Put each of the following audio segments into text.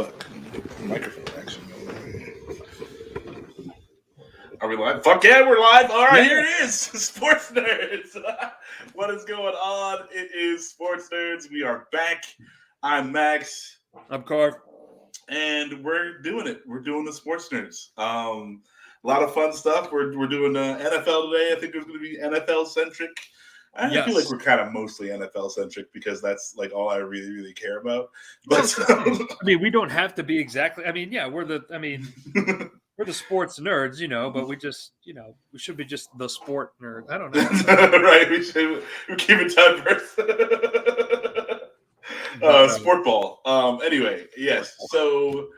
fuck. Microphone action. Are we live? Fuck yeah, we're live. All right, Here it is. Sports Nerds. What is going on? It is Sports Nerds. We are back. I'm Max. I'm Carf. And we're doing it. We're doing the Sports Nerds. A lot of fun stuff. We're doing NFL today. I think it's going to be NFL centric. I feel like we're kind of mostly NFL centric because that's like all I really, really care about. But I mean, we don't have to be exactly. I mean, yeah, we're the sports nerds, but we just, we should be just the sport nerd. I don't know. Right. We keep it diverse. Sport ball. Anyway, yes. So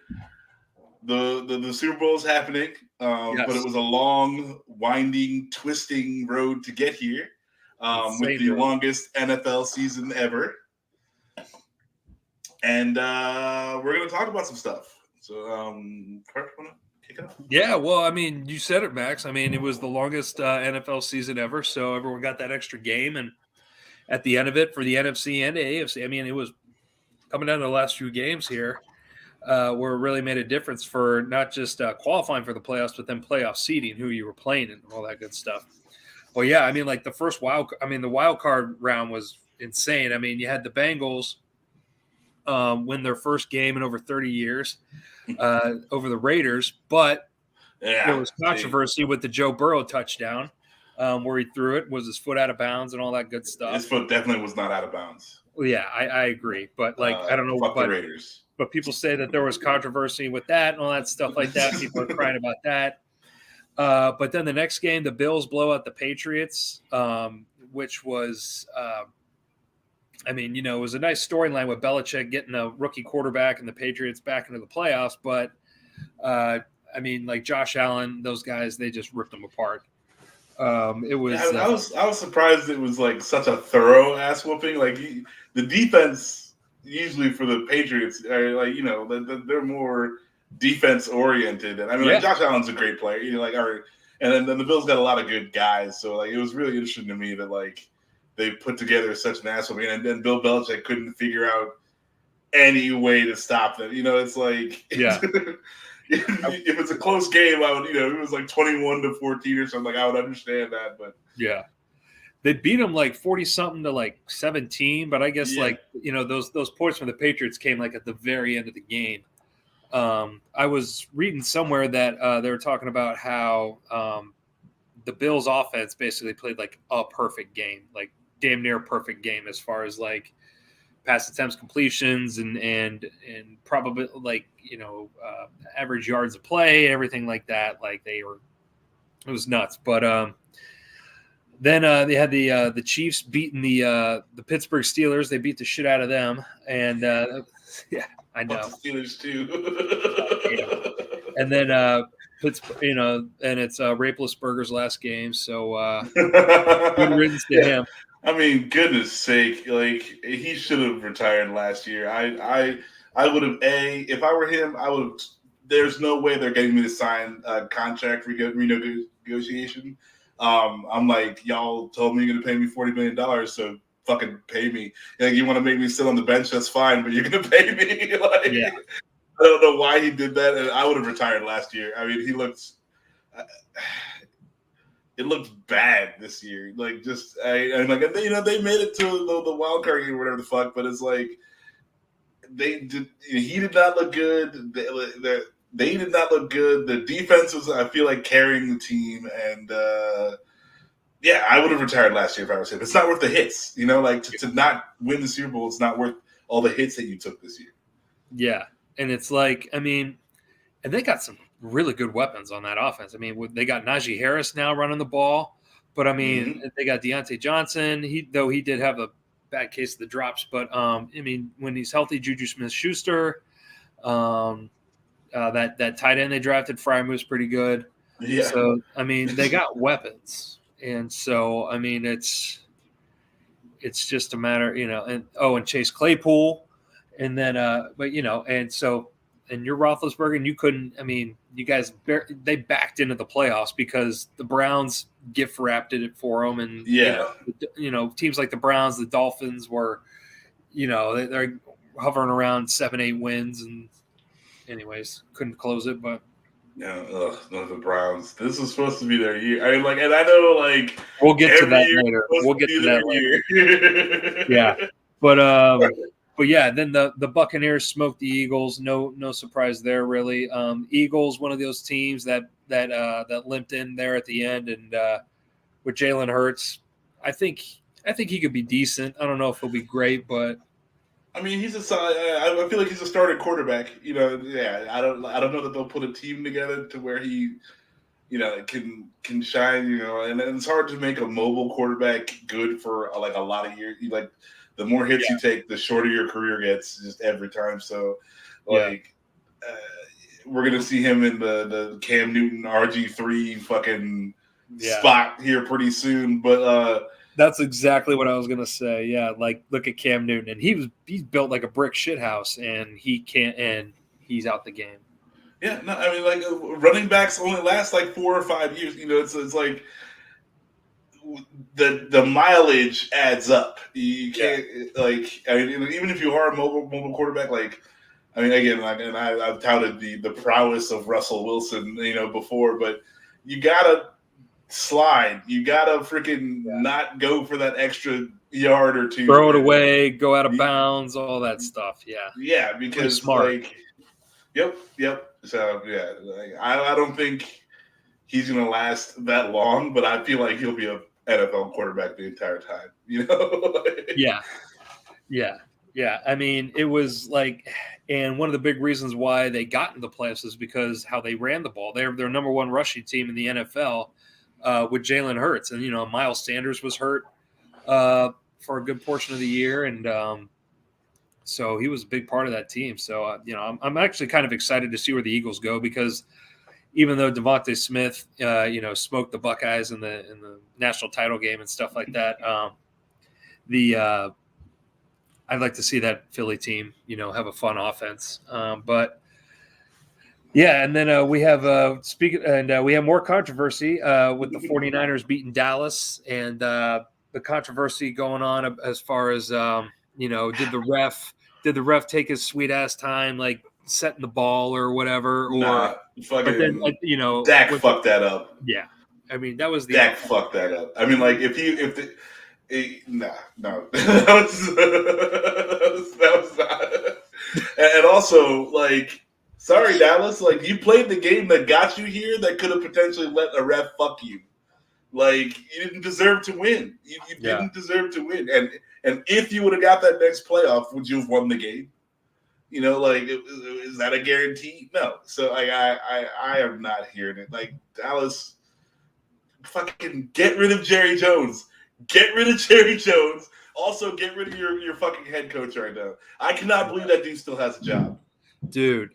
the Super Bowl is happening, but it was a long, winding, twisting road to get here. With the longest NFL season ever. And we're going to talk about some stuff. So, Carf, want to kick it off? Yeah, well, I mean, you said it, Max. I mean, it was the longest NFL season ever, so everyone got that extra game. And at the end of it, for the NFC and the AFC, I mean, it was coming down to the last few games here where it really made a difference for not just qualifying for the playoffs, but then playoff seeding, who you were playing and all that good stuff. Well, yeah, I mean, like the wild card round was insane. I mean, you had the Bengals win their first game in over 30 years over the Raiders, but there was controversy with the Joe Burrow touchdown where he threw it. Was his foot out of bounds and all that good stuff? His foot definitely was not out of bounds. Well, yeah, I agree. But, I don't know. Fuck the Raiders. But people say that there was controversy with that and all that stuff like that. People are crying about that. But then the next game, the Bills blow out the Patriots, which was, it was a nice storyline with Belichick getting a rookie quarterback and the Patriots back into the playoffs. But, like Josh Allen, those guys, they just ripped them apart. It was. I was surprised it was like such a thorough ass whooping. Like the defense usually for the Patriots are like they're more defense oriented, and like Josh Allen's a great player, and then the Bills got a lot of good guys, so like it was really interesting to me that like they put together such an ass whooping, and then Bill Belichick couldn't figure out any way to stop them. It's like if it's a close game, I would it was like 21-14 or something, like I would understand that, but yeah. They beat them like 40-something to like 17, but I guess those points from the Patriots came like at the very end of the game. I was reading somewhere that they were talking about how the Bills' offense basically played like a perfect game, like damn near perfect game as far as like pass attempts, completions, and probably like average yards of play, everything like that. Like it was nuts. But then they had the Chiefs beating the Pittsburgh Steelers. They beat the shit out of them, and yeah. I know. The Steelers too. And then Pittsburgh, and it's Rapeless last game, so good riddance to him. I mean, goodness sake, like he should have retired last year. I would have if I were him, I would have. There's no way they're getting me to sign a contract renegotiation. I'm like, y'all told me you're gonna pay me $40 million, so fucking pay me. Like, you want to make me sit on the bench, that's fine, but you're gonna pay me. I don't know why he did that, and I would have retired last year. I mean, he looked it looked bad this year. Like, just they made it to the wild card game or whatever the fuck, but it's like he did not look good. They did not look good. The defense was, I feel like, carrying the team, and I would have retired last year if I was him. It's not worth the hits, to not win the Super Bowl. It's not worth all the hits that you took this year. Yeah, and it's like, and they got some really good weapons on that offense. I mean, they got Najee Harris now running the ball, but they got Deontay Johnson. He did have a bad case of the drops, but when he's healthy, Juju Smith-Schuster, that tight end they drafted, Fryermuth's pretty good. Yeah. So they got weapons. And so, it's just a matter, and Chase Claypool, and then, and you're Roethlisberger, and you couldn't, you guys, they backed into the playoffs because the Browns gift wrapped it for them. And, teams like the Browns, the Dolphins were, they're hovering around 7-8 wins. And anyways, couldn't close it, but. Yeah, the Browns. This is supposed to be their year. I mean, like, and I know, like, we'll get to that later. We'll get to that later. Yeah, but yeah, then the Buccaneers smoked the Eagles. No surprise there, really. Eagles, one of those teams that limped in there at the end, and with Jalen Hurts, I think he could be decent. I don't know if he'll be great, but. I mean, I feel like he's a starting quarterback. You know, yeah. I don't know that they'll put a team together to where he, you know, can shine. You know, and it's hard to make a mobile quarterback good for like a lot of years. Like the more hits you take, the shorter your career gets, just every time. So, like, we're gonna see him in the Cam Newton RG3 fucking spot here pretty soon, but. That's exactly what I was gonna say. Yeah, like look at Cam Newton, and he's built like a brick shithouse, and he's out the game. Yeah, no, I mean, like running backs only last like 4 or 5 years. You know, it's like the mileage adds up. You can't like, I mean, even if you are a mobile quarterback, like, I mean, again, like, and I've touted the prowess of Russell Wilson, you know, before, but you gotta slide. You gotta freaking not go for that extra yard or two. Throw it away, go out of bounds, all that stuff. Yeah. Yeah, because smart. Like, yep. So yeah, like, I don't think he's gonna last that long, but I feel like he'll be an NFL quarterback the entire time. You know? Yeah. I mean, it was like, and one of the big reasons why they got in the playoffs is because how they ran the ball. They're their number one rushing team in the NFL. With Jalen Hurts, and Miles Sanders was hurt for a good portion of the year, and so he was a big part of that team. So I'm actually kind of excited to see where the Eagles go, because even though Devontae Smith smoked the Buckeyes in the national title game and stuff like that, I'd like to see that Philly team have a fun offense, but. Yeah, and then we have we have more controversy with the 49ers beating Dallas, and the controversy going on as far as did the ref take his sweet ass time like setting the ball or whatever, or fucking, but then Dak fucked that up. Yeah, I mean that was the Dak fucked that up. I mean, like no, that was not. And also, like, sorry, Dallas, like, you played the game that got you here that could have potentially let a ref fuck you. Like, you didn't deserve to win. You didn't deserve to win. And if you would have got that next playoff, would you have won the game? Like, is that a guarantee? No. So, like, I am not hearing it. Like, Dallas, fucking get rid of Jerry Jones. Get rid of Jerry Jones. Also, get rid of your fucking head coach right now. I cannot believe that dude still has a job. Dude.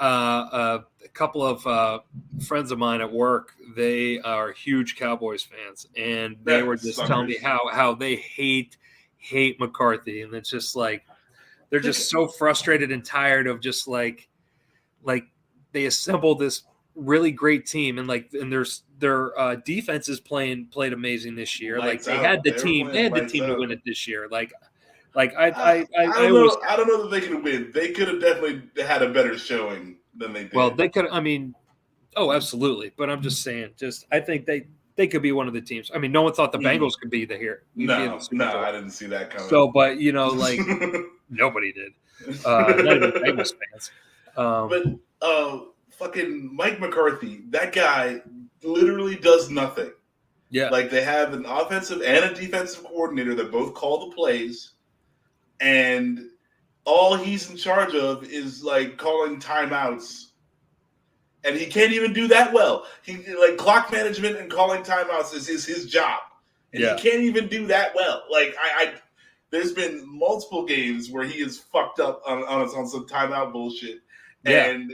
A couple of friends of mine at work, they are huge Cowboys fans, and they were just telling me how they hate McCarthy, and it's just like they're just so frustrated and tired of just like they assembled this really great team, and their defense played amazing this year. Lights like they out. had the team to win it this year. I don't know that they can win. They could have definitely had a better showing than they did. Well, they could. I mean, absolutely. But I'm just saying. I think they could be one of the teams. I mean, no one thought the Bengals could be here. No, I didn't see that coming. So, but like nobody did. Not even Bengals fans. But fucking Mike McCarthy, that guy literally does nothing. Yeah, like they have an offensive and a defensive coordinator that both call the plays. And all he's in charge of is like calling timeouts, and he can't even do that well. He like clock management and calling timeouts is his job, and he can't even do that well. Like there's been multiple games where he is fucked up on some timeout bullshit, and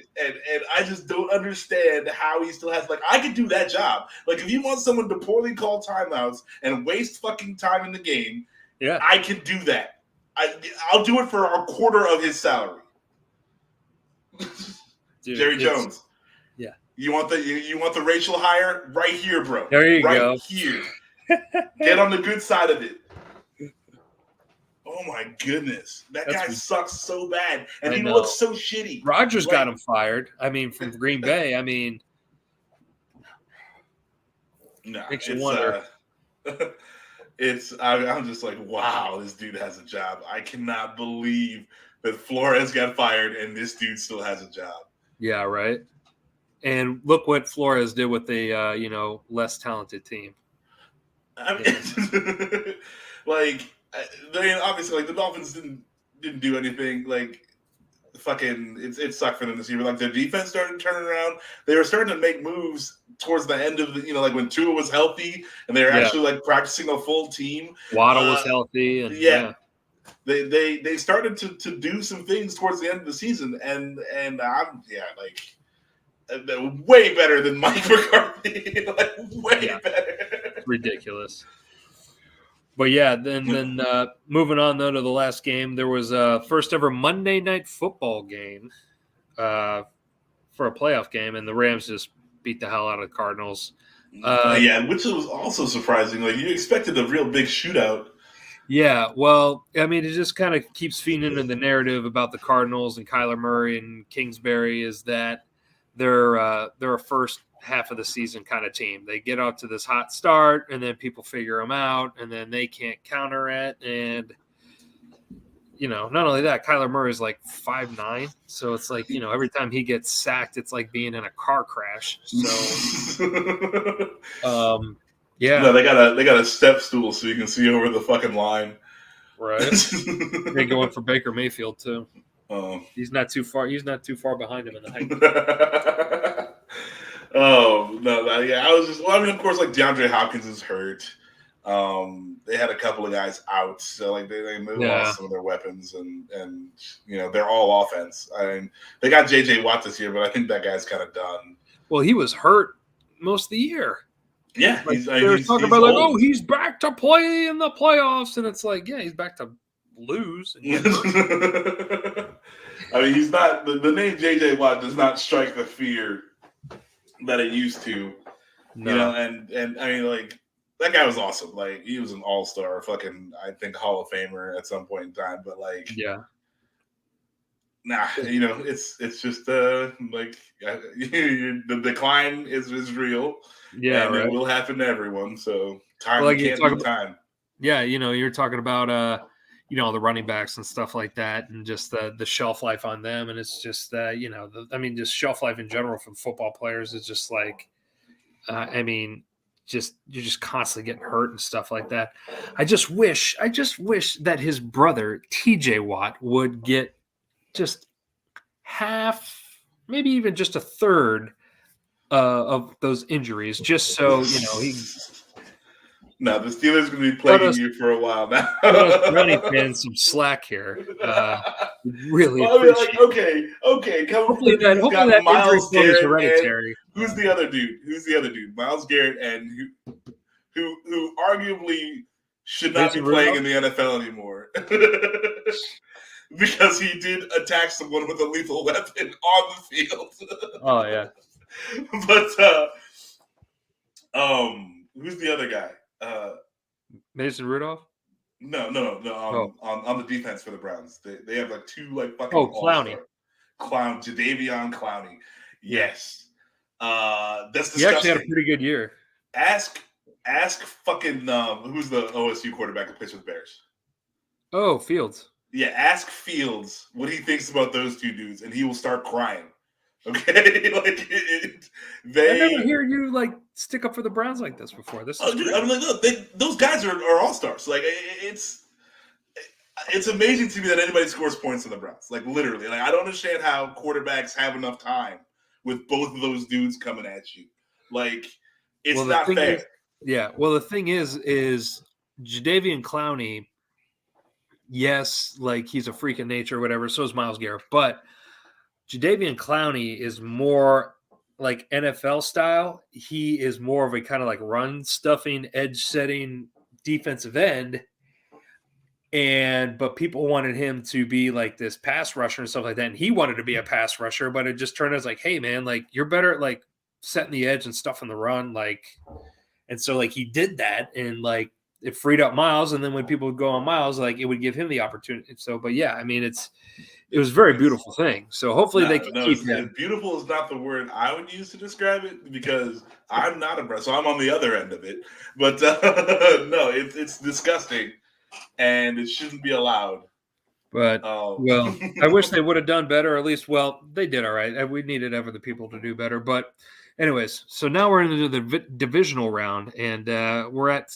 I just don't understand how he still has I could do that job. Like if you want someone to poorly call timeouts and waste fucking time in the game, I can do that. I'll do it for a quarter of his salary. Dude, Jerry Jones. Yeah. You want the racial hire? Right here, bro. There you go. Right here. Get on the good side of it. Oh my goodness, that guy sucks so bad, and he know. looks so shitty. Rodgers got him fired. I mean, from Green Bay. I mean, no, makes you wonder. I'm just like, wow, this dude has a job. I cannot believe that Flores got fired and this dude still has a job. Yeah, right. And look what Flores did with a less talented team. I mean, obviously, like the Dolphins didn't do anything. Like, fucking, it sucked for them this year. But like their defense started turning around. They were starting to make moves towards the end of the, like when Tua was healthy and they were actually like practicing a full team. Waddle was healthy, and they started to do some things towards the end of the season, and I'm way better than Mike McCarthy, like way better. It's ridiculous. But yeah, then moving on though to the last game, there was a first ever Monday Night Football game for a playoff game, and the Rams just beat the hell out of the Cardinals. Which was also surprising. Like you expected a real big shootout. Yeah, well, I mean, it just kind of keeps feeding into the narrative about the Cardinals and Kyler Murray and Kingsbury is that they're a first half of the season kind of team. They get out to this hot start, and then people figure them out, and then they can't counter it. And, not only that, Kyler Murray is like 5'9", so it's like, every time he gets sacked, it's like being in a car crash. So, No, they got a step stool so you can see over the fucking line. Right. They going for Baker Mayfield too. He's not too far. He's not too far behind him in the height. Oh no! I was just. Well, I mean, of course, like DeAndre Hopkins is hurt. They had a couple of guys out, so like they lost some of their weapons, and they're all offense. I mean, they got J.J. Watt this year, but I think that guy's kind of done. Well, he was hurt most of the year. Yeah, like, they were talking about old. Like, oh, he's back to play in the playoffs, and it's like, yeah, he's back to lose. I mean, he's not the name J.J. Watt does not strike the fear that it used to, and I mean, like that guy was awesome. Like he was an all-star, fucking, I think Hall of Famer at some point in time. But like, it's just like the decline is real. Yeah, and it will happen to everyone. So time can't be time. Yeah, you're talking about the running backs and stuff like that, and just the shelf life on them, and it's just just shelf life in general from football players is just like, you're just constantly getting hurt and stuff like that. I just wish that his brother T.J. Watt would get just half, maybe even just a third of those injuries, just so he. No, the Steelers are going to be plaguing you for a while now. Running fans some slack here. Really, okay. Hopefully that Miles injury is hereditary. Who's the other dude? Miles Garrett, and who arguably should not be playing in the NFL anymore because he did attack someone with a lethal weapon on the field. Oh yeah. But who's the other guy? Mason Rudolph? No. On the defense for the Browns, they have like two like fucking. Clowney. Jadeveon Clowney. Yes. That's disgusting. He actually had a pretty good year. Ask fucking who's the OSU quarterback that plays with the Bears? Oh, Fields. Yeah, ask Fields what he thinks about those two dudes, and he will start crying. Okay, like I never hear you like stick up for the Browns like this before. This is dude, I'm like, look, those guys are all stars. Like it's amazing to me that anybody scores points on the Browns. Like literally, like I don't understand how quarterbacks have enough time with both of those dudes coming at you. Like it's not fair. Well, the thing is Jadeveon Clowney. Yes, like he's a freak of nature or whatever. So is Myles Garrett, but Jadeveon Clowney is more like NFL style. He is more of a kind of like run stuffing, edge setting defensive end. But people wanted him to be like this pass rusher and stuff like that. And he wanted to be a pass rusher, but it just turned out like, hey man, like you're better at like setting the edge and stuffing the run. Like, and so like he did that. And like, it freed up Miles, and then when people would go on Miles, like it would give him the opportunity. So, but yeah, I mean, it was a very beautiful thing. So hopefully they can keep him. Beautiful is not the word I would use to describe it because I'm not a so I'm on the other end of it. But no, it's disgusting, and it shouldn't be allowed. But well, I wish they would have done better. Or at least, well, they did all right. We needed other people to do better. But anyways, so now we're into the divisional round, and we're at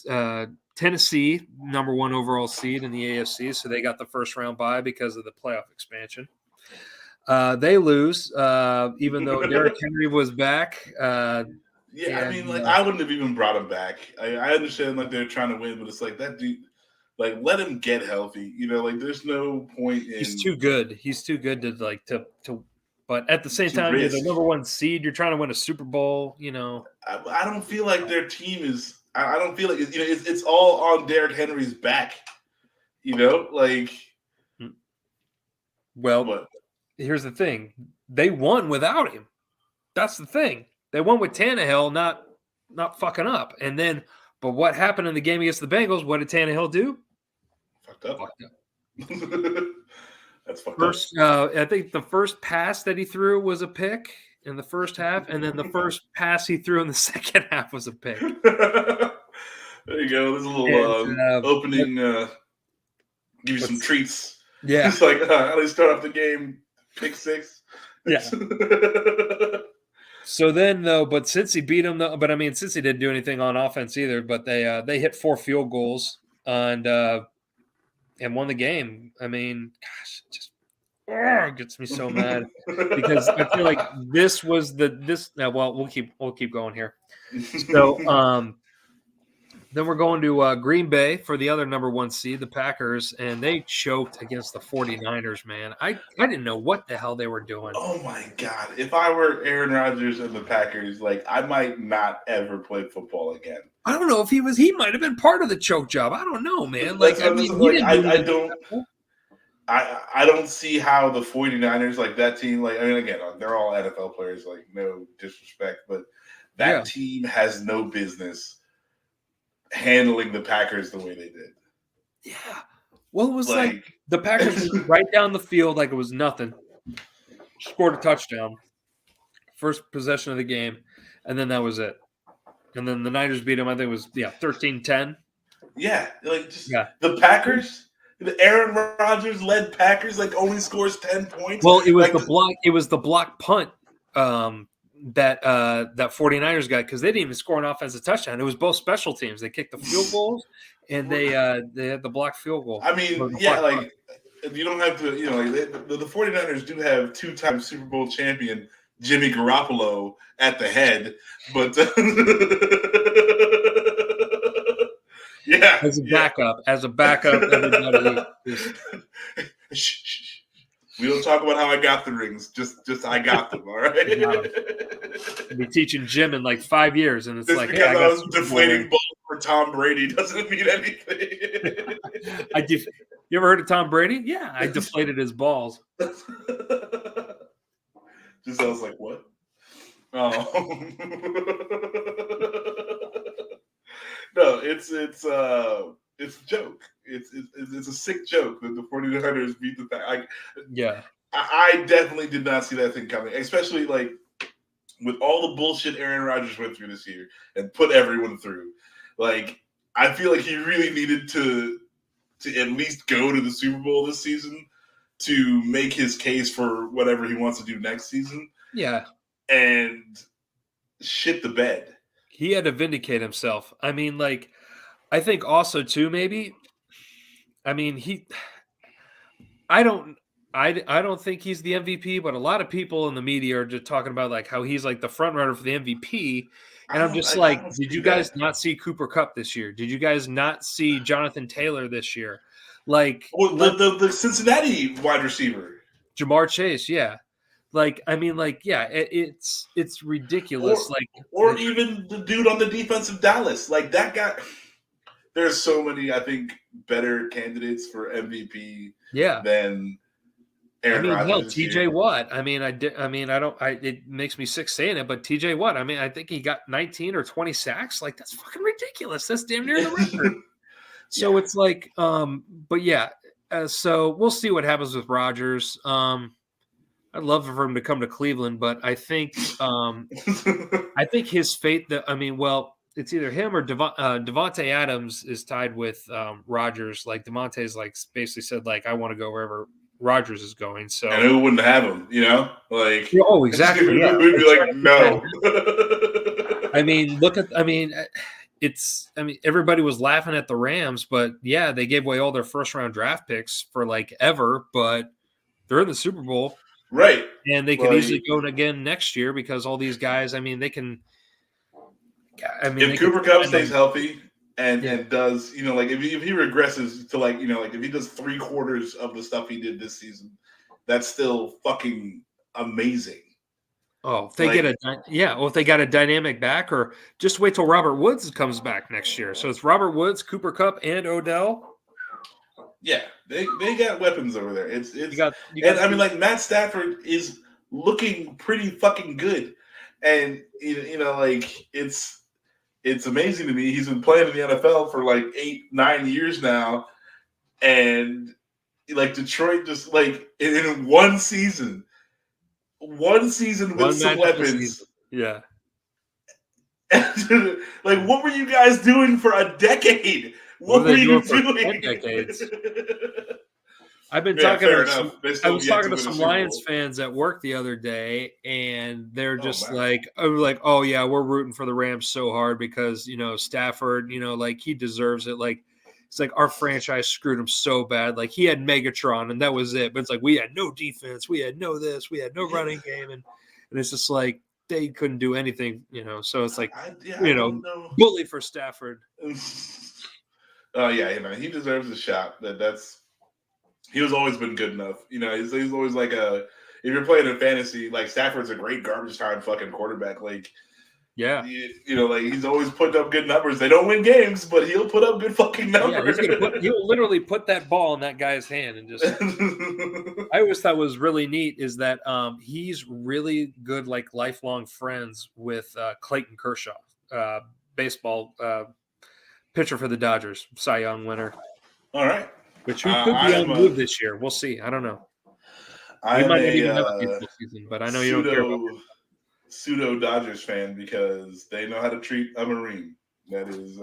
Tennessee, number 1 overall seed in the AFC. So they got the first round bye because of the playoff expansion. They lose, even though Derrick Henry was back. I mean, like I wouldn't have even brought him back. I understand like they're trying to win, but it's like that dude. Like, let him get healthy. You know, like there's no point in. He's too good. He's too good to like to. But at the same time, you're the number 1 seed. You're trying to win a Super Bowl. You know, I don't feel like their team is. I don't feel like it's all on Derrick Henry's back. You know, like. Well, here's the thing: they won without him. That's the thing. They won with Tannehill not fucking up, and then. But what happened in the game against the Bengals? What did Tannehill do? Fucked up. That's fucked up. I think the first pass that he threw was a pick in the first half, and then the first pass he threw in the second half was a pick. There you go. There's a little opening. Give you some treats. Yeah. It's like how they start off the game, pick 6. Yeah. So then, though, but since he beat him, but I mean, since he didn't do anything on offense either, but they hit 4 field goals and won the game. I mean, gosh, it just gets me so mad because I feel like this was well, we'll keep going here. So then we're going to Green Bay for the other number 1 seed, the Packers, and they choked against the 49ers, man. I didn't know what the hell they were doing. Oh, my God. If I were Aaron Rodgers and the Packers, like, I might not ever play football again. I don't know if he might have been part of the choke job. I don't know, man. Like, I don't see how the 49ers, like, that team, like, I mean, again, they're all NFL players, like, no disrespect, but that team has no business handling the Packers the way they did. Yeah. Well, it was like the Packers were right down the field like it was nothing. Scored a touchdown. First possession of the game. And then that was it. And then the Niners beat them, I think it was 13-10. Yeah. Like the Packers, the Aaron Rodgers led Packers only scores 10 points. Well, it was the block punt that 49ers got because they didn't even score an offensive touchdown. It was both special teams. They kicked the field goals and they had the block field goal. I mean, punt. You don't have to, the 49ers do have 2-time Super Bowl champion Jimmy Garoppolo at the head, but as a backup, everybody we don't talk about how I got the rings. Just I got them. All right. I'll be teaching gym in 5 years, and it's just because I was deflating balls for Tom Brady doesn't mean anything. You ever heard of Tom Brady? Yeah, I deflated his balls. Just I was like, what? Oh. No, it's a joke. It's a sick joke that the 49ers beat the Packers. I definitely did not see that thing coming, especially with all the bullshit Aaron Rodgers went through this year and put everyone through. I feel like he really needed to at least go to the Super Bowl this season to make his case for whatever he wants to do next season. Yeah. And shit the bed. He had to vindicate himself. I mean, I think also too, maybe. I mean, I don't think he's the MVP, but a lot of people in the media are just talking about how he's the front runner for the MVP. And I'm just did you guys not see Cooper Kupp this year? Did you guys not see Jonathan Taylor this year? The Cincinnati wide receiver, Jamar Chase, yeah. It's ridiculous. Or even the dude on the defense of Dallas, that guy. There's so many, I think, better candidates for MVP. Than Aaron Rodgers. TJ Watt. It makes me sick saying it, but TJ Watt. I think he got 19 or 20 sacks. That's fucking ridiculous. That's damn near the record. So it's like, but yeah. So we'll see what happens with Rodgers. I'd love for him to come to Cleveland, but I think his fate. It's either him or Devontae Adams is tied with Rodgers. Like Devontae's like basically said like I want to go wherever Rodgers is going. So and who wouldn't have him? Like exactly. We'd Yeah. be like no. Everybody was laughing at the Rams, but yeah, they gave away all their first round draft picks for like ever, but they're in the Super Bowl. Right. And they could easily go again next year because all these guys, they can. If Cooper Kupp stays healthy and does, like if he regresses to like if he does 3/4 of the stuff he did this season, that's still fucking amazing. Oh, if they if they got a dynamic back, or just wait till Robert Woods comes back next year. So it's Robert Woods, Cooper Kupp, and Odell. Yeah, they got weapons over there. Like Matt Stafford is looking pretty fucking good, and like it's amazing to me. He's been playing in the NFL for like 8-9 years now, and like Detroit just like in one season with some weapons. Yeah. Like, what were you guys doing for a decade? What were you doing? Decades. I've been talking to I was talking to some Lions fans at work the other day, and they're just oh yeah, we're rooting for the Rams so hard because Stafford, like he deserves it. Like it's like our franchise screwed him so bad. Like he had Megatron and that was it. But it's like we had no defense, we had no this, we had no running game, and it's just like they couldn't do anything, So it's like bully for Stafford. Oh yeah, he deserves a shot. He was always been good enough. He's always like if you're playing in fantasy, like Stafford's a great garbage time fucking quarterback. Like, yeah, like he's always putting up good numbers. They don't win games, but he'll put up good fucking numbers. Yeah, he'll literally put that ball in that guy's hand and just. I always thought was really neat is that he's really good, like lifelong friends with Clayton Kershaw, baseball pitcher for the Dodgers, Cy Young winner. All right. Which could be on the move this year. We'll see. I don't know. We might not even have a baseball season, but I know you don't care about it. Pseudo Dodgers fan because they know how to treat a Marine. That is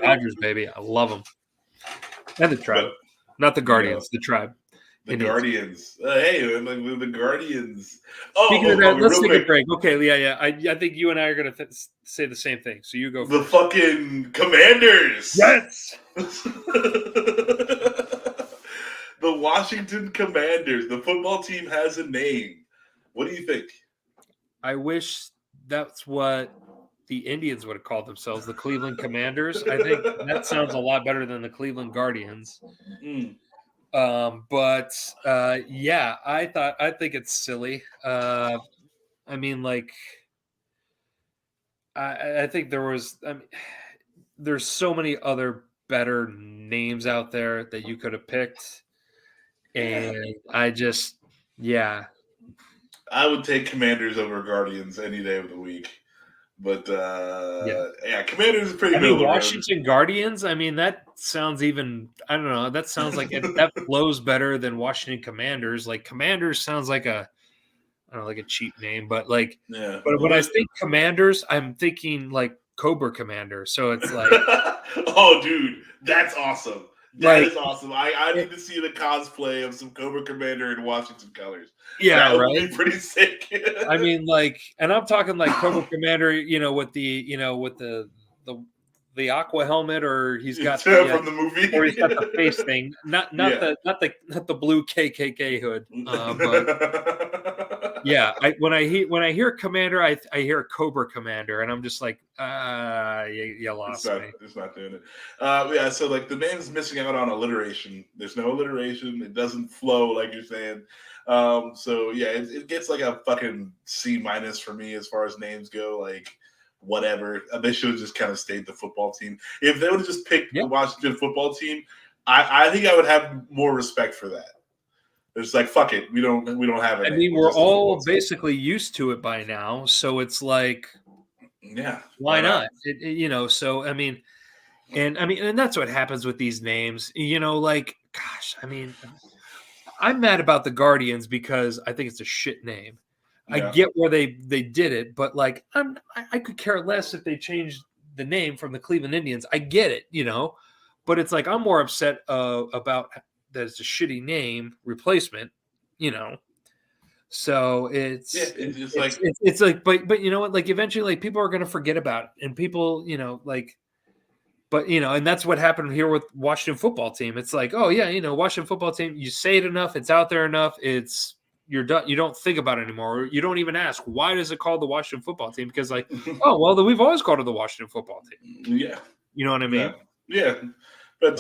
Dodgers, baby. I love them. And the tribe. Not the Guardians, the tribe. The Guardians. Hey, the Guardians. Speaking of that, let's take a break. Okay, yeah. I think you and I are going to say the same thing. So you go first. The fucking Commanders. Yes. The Washington Commanders. The football team has a name. What do you think? I wish that's what the Indians would have called themselves, the Cleveland Commanders. I think that sounds a lot better than the Cleveland Guardians. But I think it's silly. I think there's so many other better names out there that you could have picked. And I would take Commanders over Guardians any day of the week. But Commanders is pretty good. Washington Guardians, that sounds even, I don't know, that sounds like that flows better than Washington Commanders. Like Commanders sounds like a cheap name, but like, but when I think Commanders, I'm thinking like Cobra Commander. So it's like, oh, dude, that's awesome. That is awesome. I need to see the cosplay of some Cobra Commander in Washington colors. Yeah, that would be pretty sick. And I'm talking like Cobra Commander, with the aqua helmet, or he's got from the movie, or he's got the face thing, not the blue KKK hood. But when I hear Commander, I hear Cobra Commander, and I'm just like, you lost me. It's not doing it. So like the name's missing out on alliteration. There's no alliteration. It doesn't flow like you're saying. It gets like a fucking C- for me as far as names go. Like whatever. They should have just kind of stayed the football team. If they would have just picked the Washington football team, I think I would have more respect for that. It's like fuck it, we don't have it. We're all basically used to it by now, so it's like, why not? And I mean, and that's what happens with these names, like, gosh, I mean, I'm mad about the Guardians because I think it's a shit name. I get where they did it, but like, I could care less if they changed the name from the Cleveland Indians. I get it, but it's like, I'm more upset about that it's a shitty name replacement, So it's like, but you know what? Like, eventually, like, people are going to forget about it, and people, like, but and that's what happened here with Washington football team. It's like, oh yeah, Washington football team. You say it enough, it's out there enough. You're done. You don't think about it anymore. Or you don't even ask why is it called the Washington football team? Because like, oh well, we've always called it the Washington football team. Yeah, you know what I mean. Yeah. But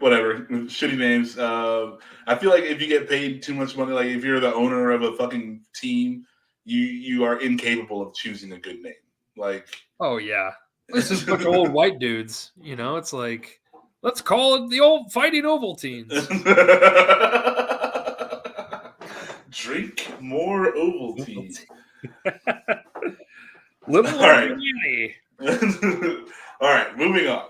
whatever, shitty names. I feel like if you get paid too much money, like if you're the owner of a fucking team, you are incapable of choosing a good name. Like, oh yeah, this is a bunch of old white dudes. It's like, let's call it the old Fighting Ovaltines. Drink more Ovaltine. Little All right. All right, moving on.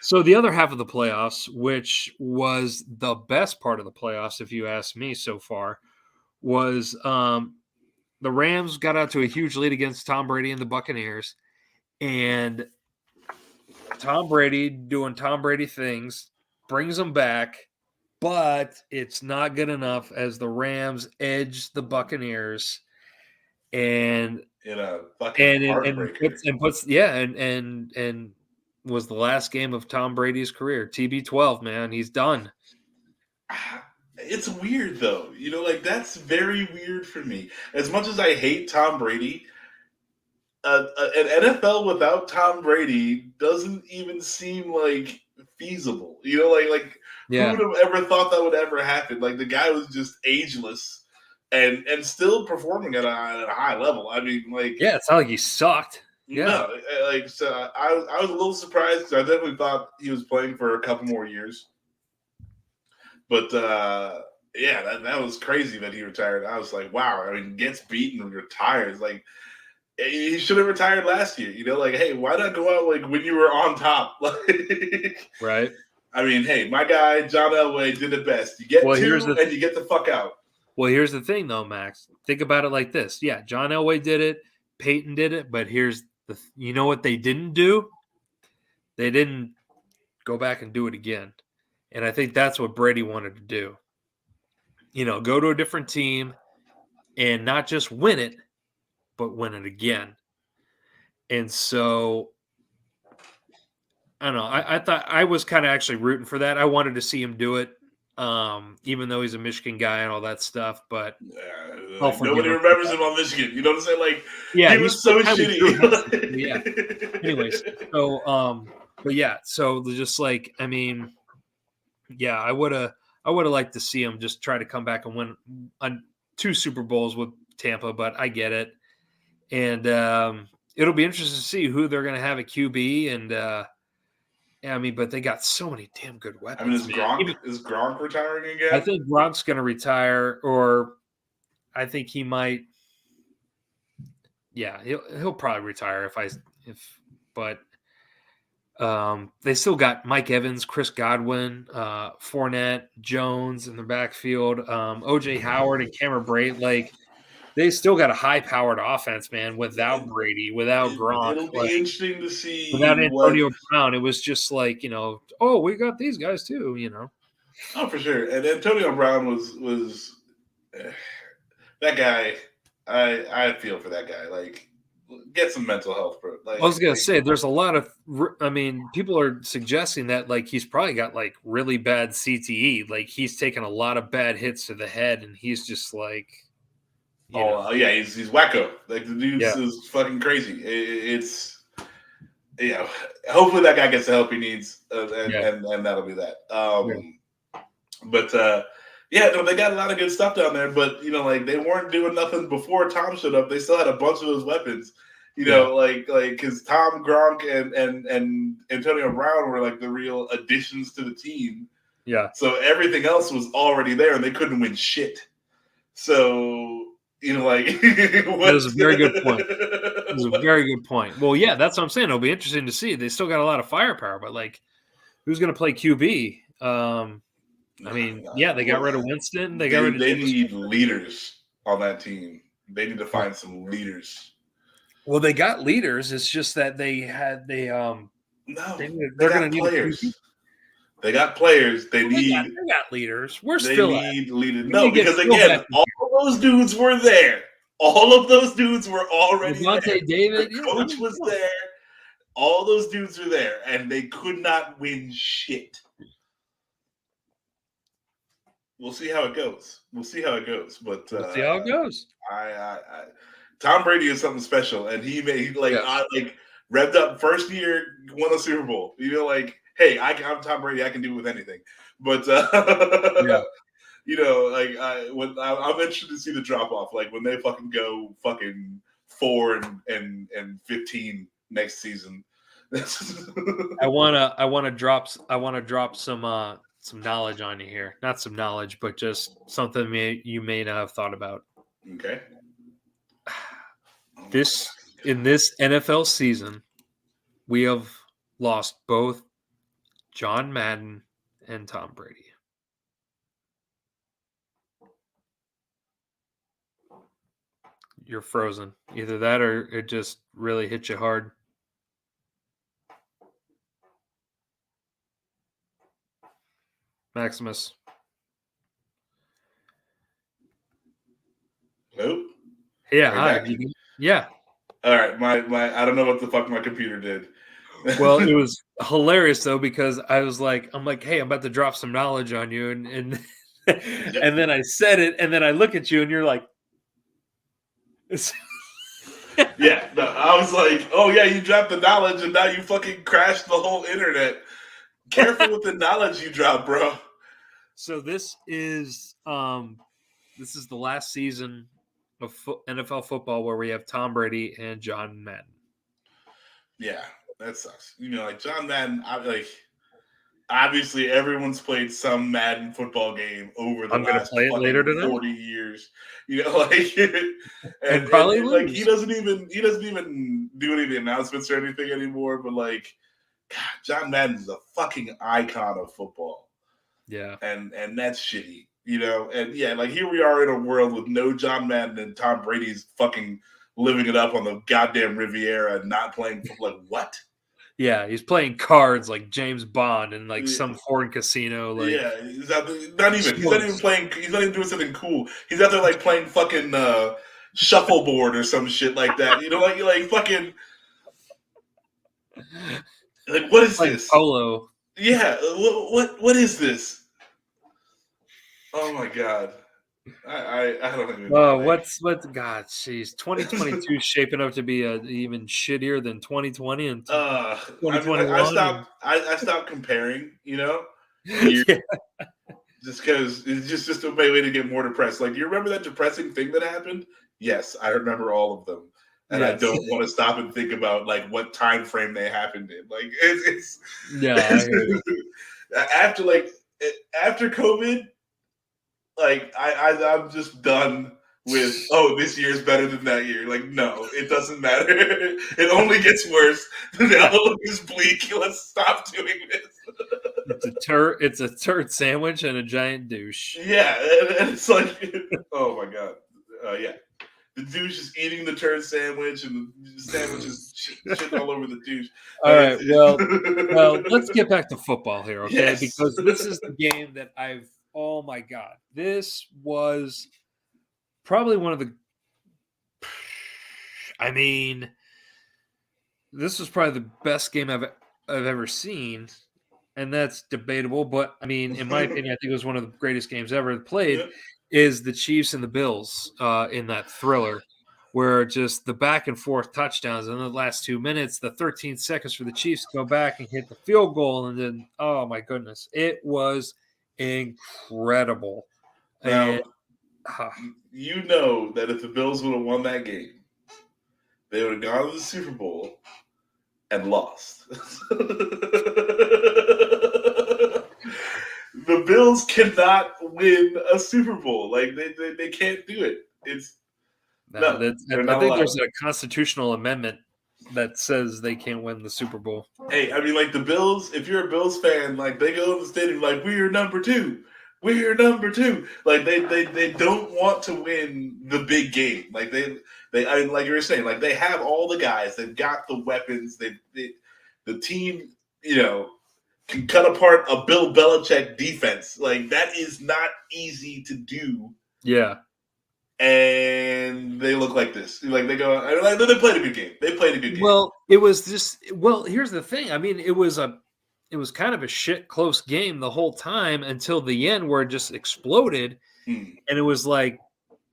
So the other half of the playoffs, which was the best part of the playoffs, if you ask me so far, was the Rams got out to a huge lead against Tom Brady and the Buccaneers. And Tom Brady doing Tom Brady things brings them back, but it's not good enough as the Rams edge the Buccaneers. And in a fucking heartbreaker. And was the last game of Tom Brady's career. TB12, man, he's done. It's weird though, like that's very weird for me. As much as I hate Tom Brady, an NFL without Tom Brady doesn't even seem like feasible. Who would have ever thought that would ever happen? Like the guy was just ageless. And still performing at a high level. I mean, like, yeah, it's not like he sucked. Yeah, no, so I was a little surprised because I definitely thought he was playing for a couple more years. But yeah, that was crazy that he retired. I was like, wow. I mean, gets beaten and retires. Like, he should have retired last year. Like, hey, why not go out like when you were on top? Right. I mean, hey, my guy John Elway did it best. You get two and you get the fuck out. Well, here's the thing, though, Max. Think about it like this. Yeah, John Elway did it. Peyton did it. But here's you know what they didn't do? They didn't go back and do it again. And I think that's what Brady wanted to do. Go to a different team and not just win it, but win it again. And so, I don't know. I thought I was kind of actually rooting for that. I wanted to see him do it. Even though he's a Michigan guy and all that stuff, but nobody remembers him on Michigan. You know what I'm saying? Like, yeah, he was so shitty. Yeah. Anyways, so but yeah, so just like, I mean, yeah, I would have liked to see him just try to come back and win on 2 Super Bowls with Tampa, but I get it, and it'll be interesting to see who they're going to have at QB and. Yeah, I mean, but they got so many damn good weapons. I mean, is Gronk retiring again? I think Gronk's going to retire, or I think he might. Yeah, he'll probably retire but they still got Mike Evans, Chris Godwin, Fournette, Jones in the backfield, OJ Howard and Cameron Brate. Like, they still got a high-powered offense, man, without Brady, without Gronk. It'll be interesting to see. Without Antonio Brown, it was just like, oh, we got these guys too, Oh, for sure. And Antonio Brown was that guy. I feel for that guy. Like, get some mental health, bro. Like, I was going to say, there's a lot of, people are suggesting that, like, he's probably got, like, really bad CTE. Like, he's taken a lot of bad hits to the head, and he's just like, yeah, he's wacko. Like, the dude is fucking crazy. It's hopefully that guy gets the help he needs, and that'll be that. But they got a lot of good stuff down there. But like, they weren't doing nothing before Tom showed up. They still had a bunch of those weapons. Like because Tom, Gronk, and Antonio Brown were like the real additions to the team. Yeah. So everything else was already there, and they couldn't win shit. So. Like, that was a very good point. is a very good point. Well, yeah, that's what I'm saying. It'll be interesting to see. They still got a lot of firepower, but like, who's going to play QB? I mean, yeah, they got rid of Winston. They got rid of. They need leaders on that team. They need to find some leaders. Well, they got leaders. It's just that they're going to need players. They got players. They got leaders. We're they still need leaders. No, because again, all of those dudes were there. All of those dudes were already there. David, the coach was there. All those dudes were there, and they could not win shit. We'll see how it goes. But we'll see how it goes. Tom Brady is something special, and he revved up first year, won a Super Bowl. You know, like, hey, I'm Tom Brady. I can do it with anything. But you know, like I'm interested to see the drop off. Like when they fucking go 4 and 15 next season. I wanna drop some knowledge on you here. Not some knowledge, but just something you may not have thought about. Okay. In this NFL season, we have lost both John Madden and Tom Brady. You're frozen. Either that or it just really hit you hard. Maximus. Nope. Yeah. Hi. Yeah. All right. My I don't know what the fuck my computer did. Well, it was hilarious though, because I'm like, hey, I'm about to drop some knowledge on you, and and then I said it, and then I look at you, and you're like, yeah. No, I was like, oh yeah, you dropped the knowledge, and now you fucking crashed the whole internet. Careful with the knowledge you drop, bro. So this is the last season of NFL football where we have Tom Brady and John Madden. Yeah, that sucks. You know, like John Madden, obviously everyone's played some Madden football game over the last play it later tonight. 40 years. You know, like and probably and like he doesn't even do any of the announcements or anything anymore. But like, God, John Madden is a fucking icon of football. Yeah, and that's shitty. You know, and yeah, like here we are in a world with no John Madden and Tom Brady's fucking living it up on the goddamn Riviera and not playing football. Like what? Yeah, he's playing cards like James Bond in like some foreign casino. Like, yeah, he's not even playing. He's not even doing something cool. He's out there like playing fucking shuffleboard or some shit like that. You know, like fucking. Like what is like this? Polo. Yeah, what is this? Oh my god. I don't even know. What's God, jeez. 2022 is shaping up to be even shittier than 2020 and 2021. I stopped comparing, you know? Yeah. Just because it's just a way to get more depressed. Like, do you remember that depressing thing that happened? Yes, I remember all of them. And yes. I don't want to stop and think about like what time frame they happened in. Like it's after COVID, like I'm just done with this year is better than that year. Like no, it doesn't matter. It only gets worse. The outlook is bleak. Let's stop doing this. It's a turd sandwich and a giant douche. Yeah, and it's like oh my god, yeah. The douche is eating the turd sandwich, and the sandwich is shitting all over the douche. All right, well, let's get back to football here, okay? Yes. Because this is the game that oh my God. This was probably one of the this was probably the best game I've ever seen, and that's debatable, but I mean, in my opinion, I think it was one of the greatest games ever played. Yeah. Is the Chiefs and the Bills in that thriller where just the back and forth touchdowns in the last 2 minutes, the 13 seconds for the Chiefs to go back and hit the field goal. And then, oh my goodness, it was incredible. Now, you know that if the Bills would have won that game, they would have gone to the Super Bowl and lost. The Bills cannot win a Super Bowl. Like they can't do it. No, I think there's a constitutional amendment that says they can't win the Super Bowl. Hey, I mean, like the Bills, if you're a Bills fan, like they go to the stadium like, we're number two. We're number two. Like they don't want to win the big game. Like like you were saying, like they have all the guys. They've got the weapons. The team, can cut apart a Bill Belichick defense. Like that is not easy to do. Yeah. And they look like this. Like they go, like they played a good game. They played a good game. Well, it was just. Well, here's the thing. I mean, it was kind of a shit close game the whole time until the end, where it just exploded, and it was like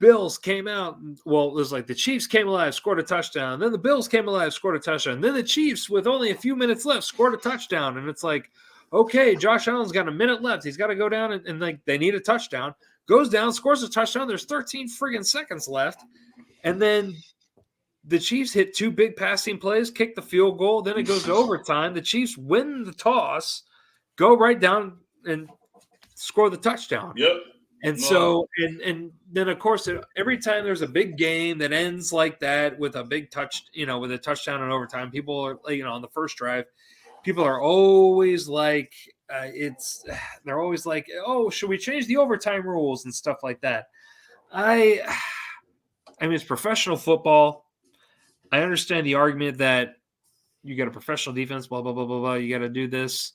Bills came out. Well, it was like the Chiefs came alive, scored a touchdown. Then the Bills came alive, scored a touchdown. Then the Chiefs, with only a few minutes left, scored a touchdown. And it's like, okay, Josh Allen's got a minute left. He's got to go down and like they need a touchdown. Goes down, scores a touchdown. There's 13 friggin' seconds left. And then the Chiefs hit two big passing plays, kick the field goal. Then it goes to overtime. The Chiefs win the toss, go right down and score the touchdown. Yep. And so, and then of course, every time there's a big game that ends like that with a big with a touchdown in overtime, people are, on the first drive, people are always like, they're always like, oh, should we change the overtime rules and stuff like that? I mean, it's professional football. I understand the argument that you got a professional defense, blah, blah, blah, blah, blah. You got to do this.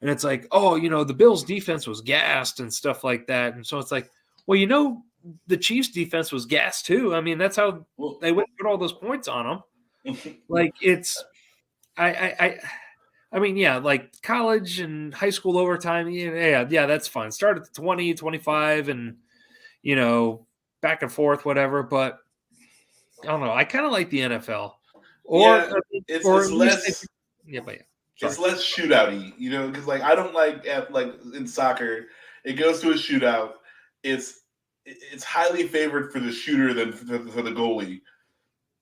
And it's like, oh, the Bills defense was gassed and stuff like that. And so it's like, well, the Chiefs defense was gassed too. I mean, that's how they went and put all those points on them. Like it's, I mean, yeah, like college and high school overtime, yeah, that's fine. Start at 20, 25 and, back and forth, whatever. But I don't know. I kind of like the NFL. It's less shootout-y, because like I don't like in soccer, it goes to a shootout. It's highly favored for the shooter than for the goalie,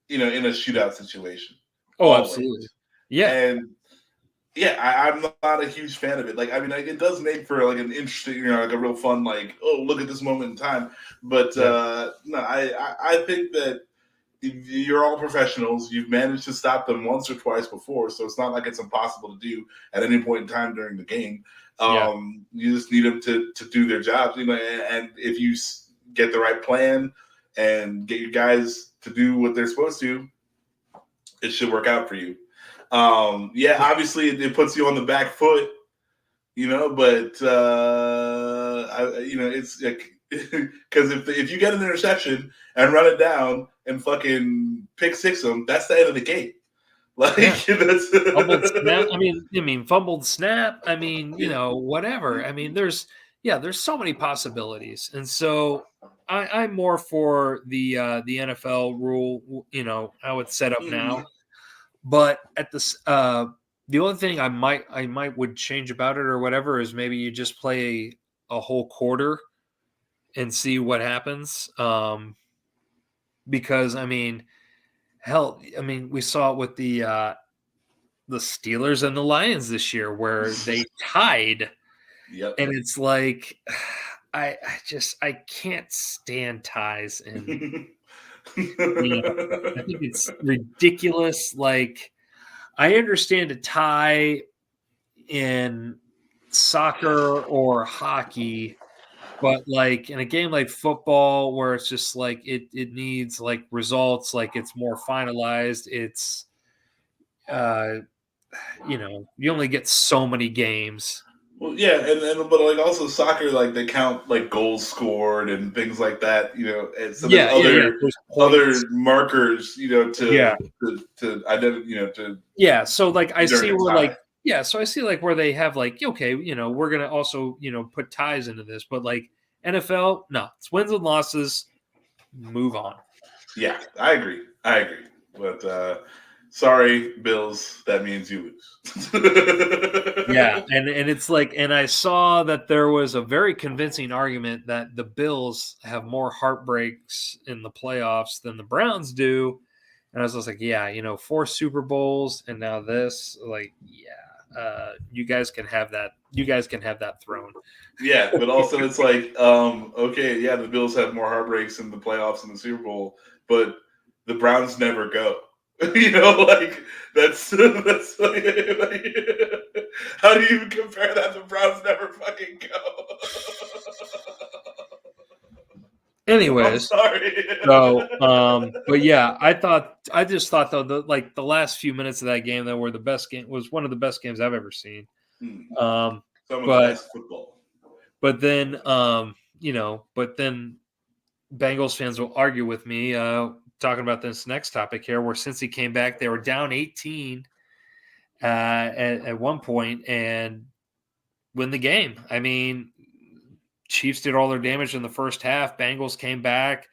in a shootout situation. Oh, always. Absolutely. Yeah. And yeah, I'm not a huge fan of it. Like, I mean, it does make for like an interesting, like a real fun, like, oh, look at this moment in time. But no, I think that you're all professionals. You've managed to stop them once or twice before, so it's not like it's impossible to do at any point in time during the game. You just need them to do their jobs, and if you get the right plan and get your guys to do what they're supposed to, it should work out for you. Obviously it puts you on the back foot, but it's like, because if you get an interception and run it down and fucking pick six them, that's the end of the game. Like that's fumbled snap. I mean, fumbled snap. I mean, whatever. I mean, there's so many possibilities, and so I'm more for the NFL rule. How it's set up now. But at this, the only thing I might would change about it or whatever is maybe you just play a whole quarter and see what happens. Because I mean, hell, we saw it with the Steelers and the Lions this year where they tied. Yep. And it's like, I can't stand ties and. I think it's ridiculous. Like, I understand a tie in soccer or hockey, but like in a game like football where it's just like it needs like results, like it's more finalized. It's you only get so many games. Well, yeah, but like also soccer, like they count like goals scored and things like that, and so there's other markers, to identify, So like I see where so I see like where they have like, okay, we're gonna also put ties into this, but like NFL, no, it's wins and losses, move on. Yeah, I agree, but sorry, Bills, that means you lose. Yeah, and it's like, and I saw that there was a very convincing argument that the Bills have more heartbreaks in the playoffs than the Browns do, and I was just like, 4 Super Bowls and now this, like, you guys can have that. You guys can have that throne. Yeah, but also it's like, okay, yeah, the Bills have more heartbreaks in the playoffs and the Super Bowl, but the Browns never go. Like that's like, how do you even compare that? The Browns never fucking go. Anyways, I'm sorry. So, but yeah, I just thought though, the last few minutes of that game that were the best game was one of the best games I've ever seen. Some of the But best football. but then Bengals fans will argue with me talking about this next topic here, where since he came back, they were down 18 at one point and win the game. I mean, Chiefs did all their damage in the first half. Bengals came back,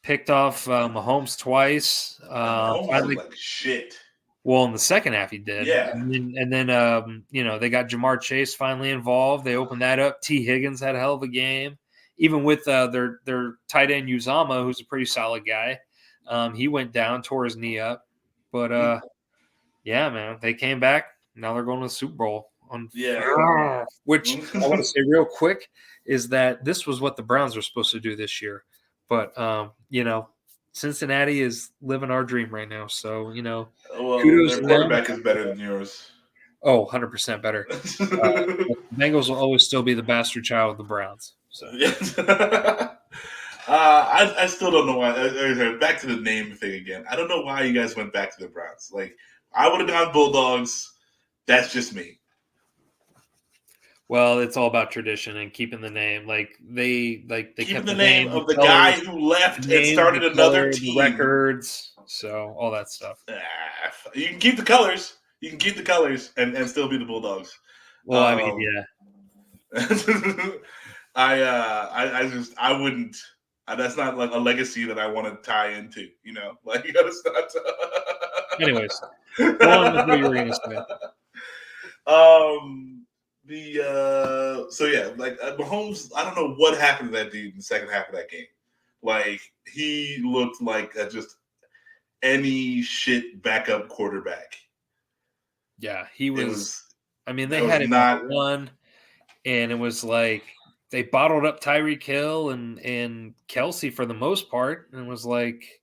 picked off Mahomes twice. Mahomes looked like shit. Well, in the second half, he did. Yeah. And then they got Jamar Chase finally involved. They opened that up. T. Higgins had a hell of a game. Even with their tight end Uzama, who's a pretty solid guy. He went down, tore his knee up. But, yeah, man, they came back. Now they're going to the Super Bowl. Which I want to say real quick is that this was what the Browns were supposed to do this year. But, Cincinnati is living our dream right now. So, kudos their quarterback is better than yours. Oh, 100% better. Bengals will always still be the bastard child of the Browns. So. I still don't know why. Back to the name thing again. I don't know why you guys went back to the Browns. Like, I would have gone Bulldogs. That's just me. Well, it's all about tradition and keeping the name. They keeping kept the name of the guy who left and started another team. Records, so all that stuff. You can keep the colors. You can keep the colors and still be the Bulldogs. Well, I mean, yeah. I wouldn't. That's not like a legacy that I want to tie into. Like that's not. Anyways, go on with what you were going to say. Mahomes, I don't know what happened to that dude in the second half of that game. Like, he looked like just any shit backup quarterback. Yeah, he was. They had him not one, and it was like they bottled up Tyreek Hill and Kelsey for the most part, and it was like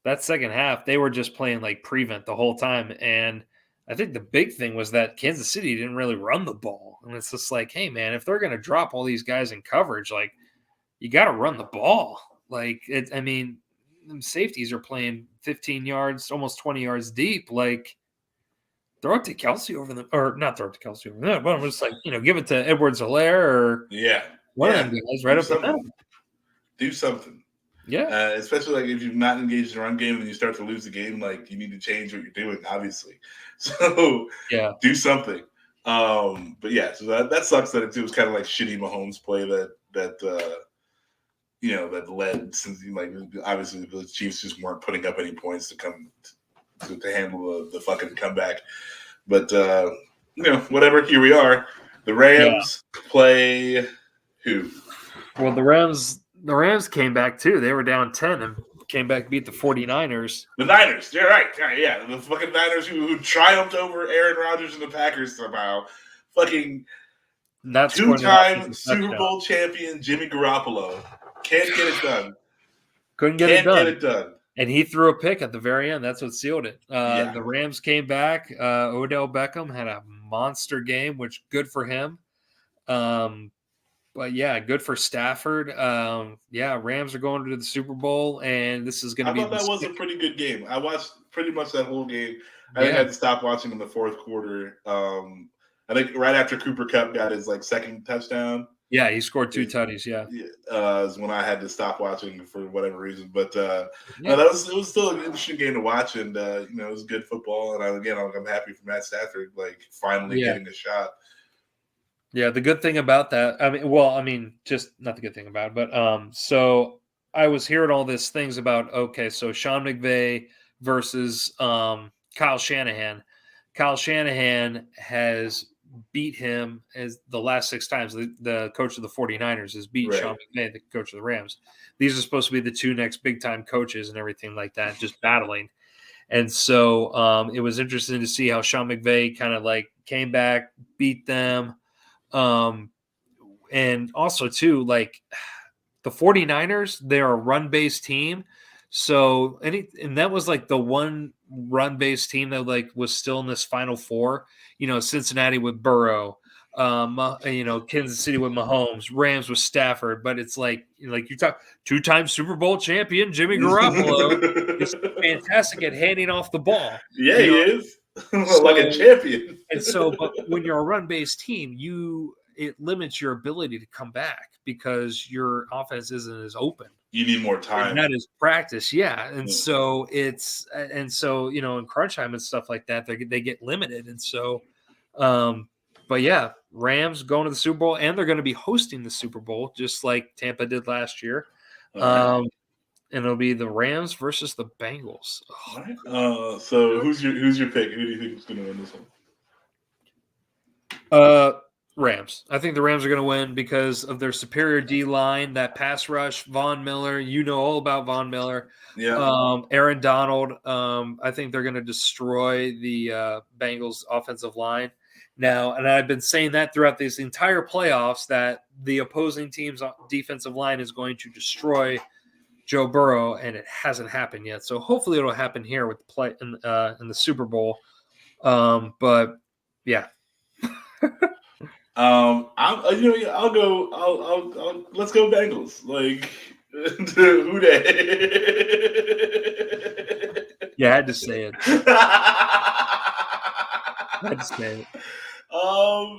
that second half they were just playing like prevent the whole time. And I think the big thing was that Kansas City didn't really run the ball. And it's just like, hey, man, if they're going to drop all these guys in coverage, like, you got to run the ball. Like, safeties are playing 15 yards, almost 20 yards deep. Like, throw it to Kelsey over them. Or not throw it to Kelsey over them, but I'm just like, give it to Edwards-Helaire or one of them guys right up the middle. Do something. Yeah. Especially like if you've not engaged in the run game and you start to lose the game, like you need to change what you're doing, obviously. So do something. But yeah, so that sucks that it was kind of like shitty Mahomes play that led, since obviously the Chiefs just weren't putting up any points to come to handle the fucking comeback. But whatever, here we are. The Rams play who? Well, the Rams came back too. They were down 10 and came back, beat the 49ers. The Niners, you're right. Yeah, the fucking Niners who triumphed over Aaron Rodgers and the Packers somehow. Fucking two-time Super Bowl champion Jimmy Garoppolo can't get it done. Couldn't get it done. And he threw a pick at the very end. That's what sealed it. The Rams came back. Odell Beckham had a monster game, which good for him. But yeah, good for Stafford. Rams are going to the Super Bowl, and this is going to be. I thought that was a pretty good game. I watched pretty much that whole game. I had to stop watching in the fourth quarter. I think right after Cooper Kupp got his second touchdown. Yeah, he scored 2 tutties. Yeah, is when I had to stop watching for whatever reason. But it was still an interesting game to watch, and it was good football. And I'm happy for Matt Stafford finally getting a shot. Yeah, the good thing about that, just not the good thing about it, but so I was hearing all these things about, so Sean McVay versus Kyle Shanahan. Kyle Shanahan has beat him as the last 6 times. The coach of the 49ers has beat Sean McVay, the coach of the Rams. These are supposed to be the 2 next big-time coaches and everything like that, just battling. And so it was interesting to see how Sean McVay kind of like came back, beat them. And also too, like the 49ers, they're a run-based team. So and that was like the one run-based team that like was still in this Final Four. Cincinnati with Burrow, Kansas City with Mahomes, Rams with Stafford. But it's like you talk two-time Super Bowl champion Jimmy Garoppolo is fantastic at handing off the ball. Yeah, he is like a champion. And so, but when you're a run-based team, it limits your ability to come back because your offense isn't as open. You need more time. And that is practice, yeah. And so in crunch time and stuff like that, they get limited. And so, but yeah, Rams going to the Super Bowl, and they're going to be hosting the Super Bowl just like Tampa did last year. And it'll be the Rams versus the Bengals. All right. So who's your pick? Who do you think is going to win this one? Rams. I think the Rams are going to win because of their superior D line, that pass rush, Von Miller. You know all about Von Miller. Yeah. Aaron Donald. I think they're going to destroy the Bengals offensive line. Now, and I've been saying that throughout this entire playoffs that the opposing team's defensive line is going to destroy Joe Burrow, and it hasn't happened yet. So hopefully it'll happen here with the play in the Super Bowl. But yeah. I'll go. I'll let's go Bengals. Like who dat? Yeah, I had to say it.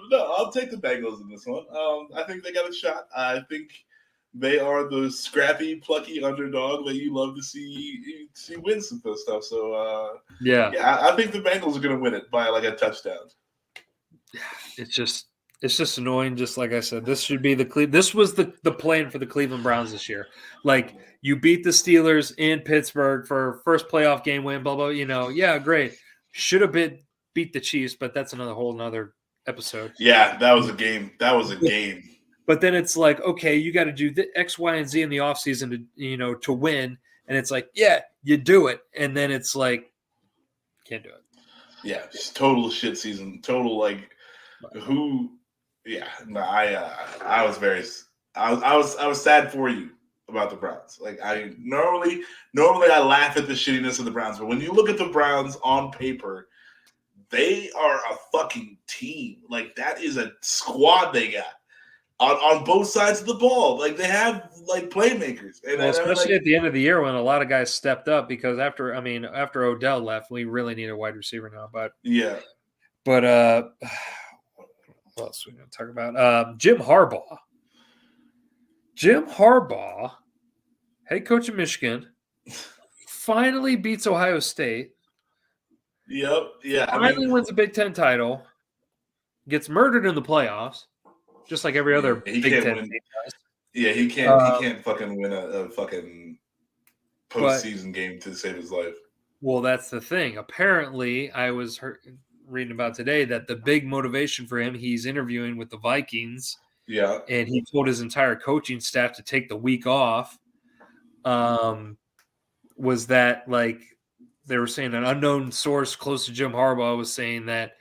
No, I'll take the Bengals in this one. I think they got a shot. I think they are the scrappy, plucky underdog that you love to see win some of stuff. So yeah, I think the Bengals are going to win it by like a touchdown. It's just annoying. Just like I said, this should be this was the plan for the Cleveland Browns this year. Like you beat the Steelers in Pittsburgh for first playoff game win. Blah blah. Yeah, great. Should have beat the Chiefs, but that's another episode. Yeah, that was a game. But then it's like, okay, you got to do the X, Y, and Z in the offseason to win, and it's like, yeah, you do it, and then it's like, can't do it. Yeah, just total shit season. Total like who. Yeah, no, I was sad for you about the Browns. Like I normally I laugh at the shittiness of the Browns, but when you look at the Browns on paper, they are a fucking team. Like that is a squad they got on both sides of the ball. Like they have like playmakers, and especially at the end of the year when a lot of guys stepped up because after Odell left, we really need a wide receiver now. But yeah, what else are we going to talk about? Jim Harbaugh. Jim Harbaugh, head coach of Michigan, finally beats Ohio State. Yep. Yeah. Finally wins a Big Ten title. Gets murdered in the playoffs, just like every other Big Ten team does. Yeah, he can't fucking win a fucking postseason game to save his life. Well, that's the thing. Apparently, I was reading about today that the big motivation for him, he's interviewing with the Vikings. Yeah. And he told his entire coaching staff to take the week off. Was that like they were saying an unknown source close to Jim Harbaugh was saying that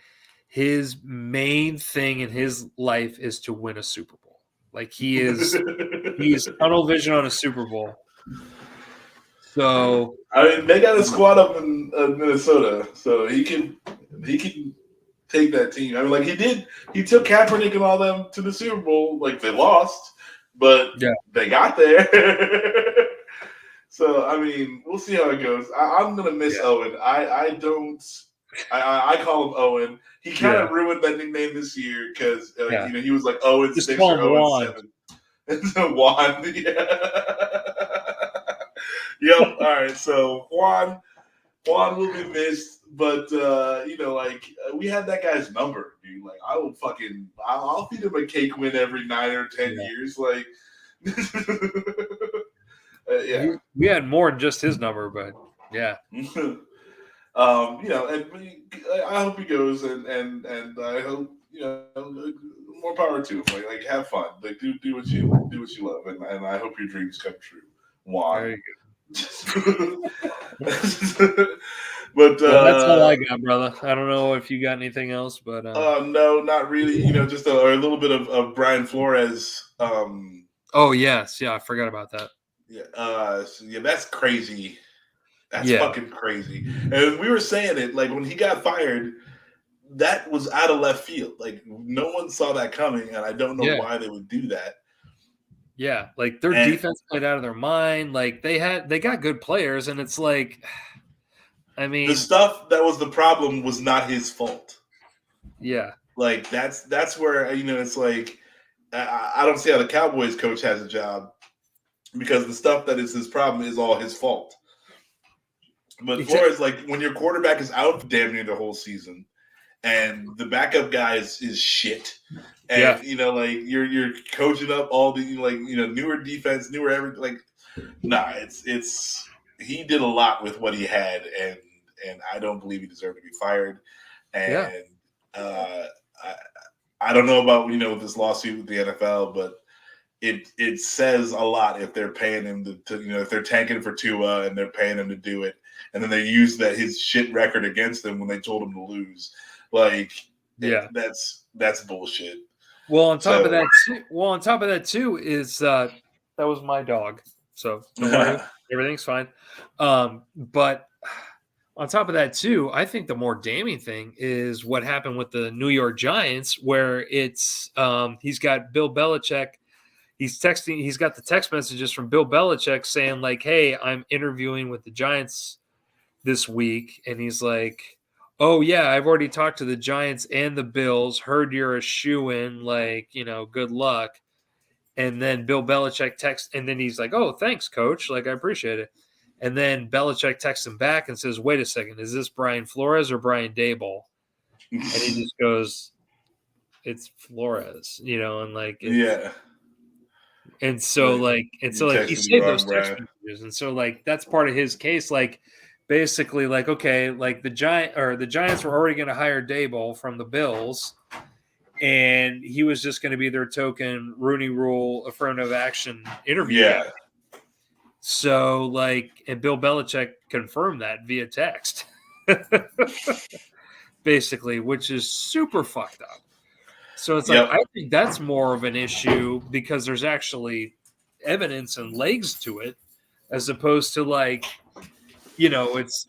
his main thing in his life is to win a Super Bowl. Like he's tunnel vision on a Super Bowl. So they got a squad up in Minnesota, so he can take that team. I mean, like he took Kaepernick and all them to the Super Bowl. Like they lost, but they got there. So I mean, we'll see how it goes. I'm gonna miss Owen. I call him Owen. He kind of ruined that nickname this year because he was like Owen 6 or Owen 7. And so Juan, Yep. All right. So Juan will be missed, but we had that guy's number, dude. Like I'll feed him a cake win every 9 or 10 years. Like, we had more than just his number, but yeah. And I hope he goes, and I hope more power to him. Like have fun. Like do what you love, and I hope your dreams come true. Juan. There you go. But well, that's all I got, brother. I don't know if you got anything else, but no, not really. Just a little bit of Brian Flores. Oh yes, yeah, I forgot about that. Yeah, that's crazy. That's Yeah. fucking crazy. And we were saying it like when he got fired, that was out of left field. Like no one saw that coming, and I don't know why they would do that. Yeah, like their defense played out of their mind. Like they got good players, and it's like, I mean, the stuff that was the problem was not his fault. Yeah, like that's where it's like I don't see how the Cowboys coach has a job because the stuff that is his problem is all his fault. But Flores, like when your quarterback is out damn near the whole season, and the backup guy is shit, and like you're coaching up all the newer defense, newer everything. Like, nah, it's he did a lot with what he had, and I don't believe he deserved to be fired. And I don't know about this lawsuit with the NFL, but it says a lot if they're paying him to if they're tanking for Tua and they're paying him to do it, and then they use his shit record against him when they told him to lose. Like, that's bullshit. Well, on top of that too is that was my dog, so don't worry, everything's fine. But on top of that too, I think the more damning thing is what happened with the New York Giants, where it's he's got Bill Belichick. He's got the text messages from Bill Belichick saying like, "Hey, I'm interviewing with the Giants this week," and he's like, "Oh yeah, I've already talked to the Giants and the Bills. Heard you're a shoo-in. Like, good luck." And then Bill Belichick texts, and then he's like, "Oh, thanks, coach. Like, I appreciate it." And then Belichick texts him back and says, "Wait a second, is this Brian Flores or Brian Daboll?" And he just goes, "It's Flores," and like, And so he saved those text messages, and so like that's part of his case. Like basically, like okay, like the Giants were already going to hire Daboll from the Bills, and he was just going to be their token Rooney Rule affirmative action interview guy. So and Bill Belichick confirmed that via text, basically, which is super fucked up. So it's like I think that's more of an issue because there's actually evidence and legs to it, as opposed to it's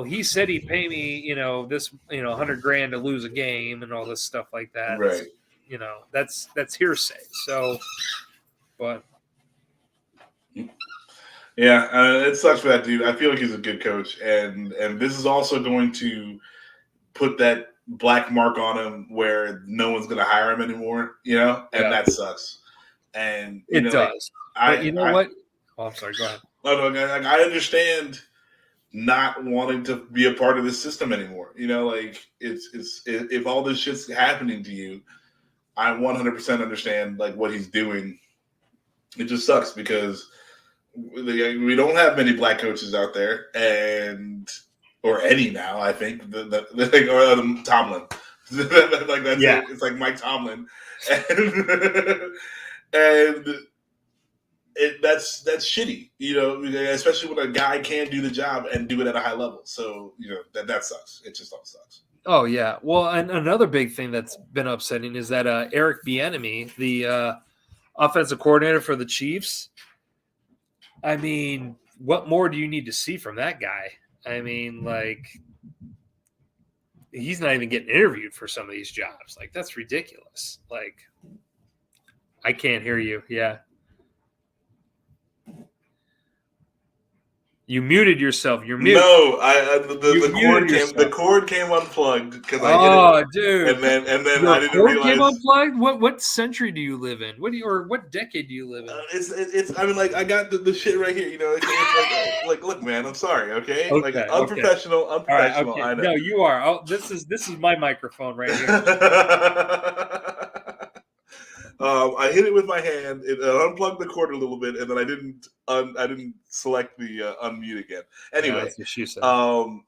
he said he'd pay me this $100,000 to lose a game and all this stuff like that. Right. That's hearsay. So, but it sucks for that dude. I feel like he's a good coach, and this is also going to put that black mark on him where no one's going to hire him anymore, and that sucks. And it does. But what? Oh, I'm sorry. Go ahead. No, I understand not wanting to be a part of this system anymore. Like it's if all this shit's happening to you, I 100% understand like what he's doing. It just sucks because we don't have many black coaches out there, or any now. I think or Tomlin, like that's it. It's like Mike Tomlin, and that's shitty, especially when a guy can do the job and do it at a high level. So that sucks. It just all sucks. Oh yeah. Well, and another big thing that's been upsetting is that Eric Bieniemy, the offensive coordinator for the Chiefs. I mean, what more do you need to see from that guy? I mean, like, he's not even getting interviewed for some of these jobs. Like, that's ridiculous. Like, I can't hear you. Yeah. You muted yourself. You're muted. No, the cord came unplugged because I hit it. Dude! And then I didn't realize. Came unplugged. What century do you live in? What decade do you live in? It's. I mean, like I got the shit right here. It's like look, man. I'm sorry. Okay. Like unprofessional. Right, okay. I know. No, you are. Oh, this is my microphone right here. I hit it with my hand. It unplugged the cord a little bit, and then I didn't select the unmute again. Anyway, that's what she said. All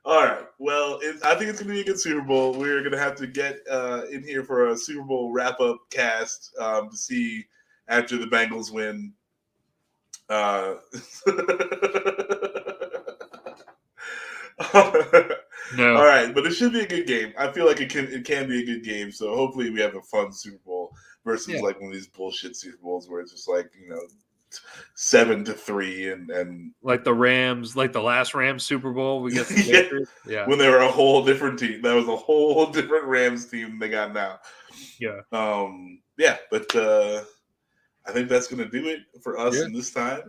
right. Well, I think it's going to be a good Super Bowl. We're going to have to get in here for a Super Bowl wrap-up cast to see after the Bengals win. No. All right, but it should be a good game. I feel like it can be a good game. So hopefully we have a fun Super Bowl versus like one of these bullshit Super Bowls where it's just like 7-3 and like the Rams, like the last Rams Super Bowl against the Patriots. Yeah, when they were a whole different team. That was a whole different Rams team they got now. Yeah. But I think that's going to do it for us in this time.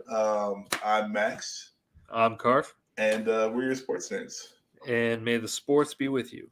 I'm Max. I'm Carf. And we're your sports nerds. And may the sports be with you.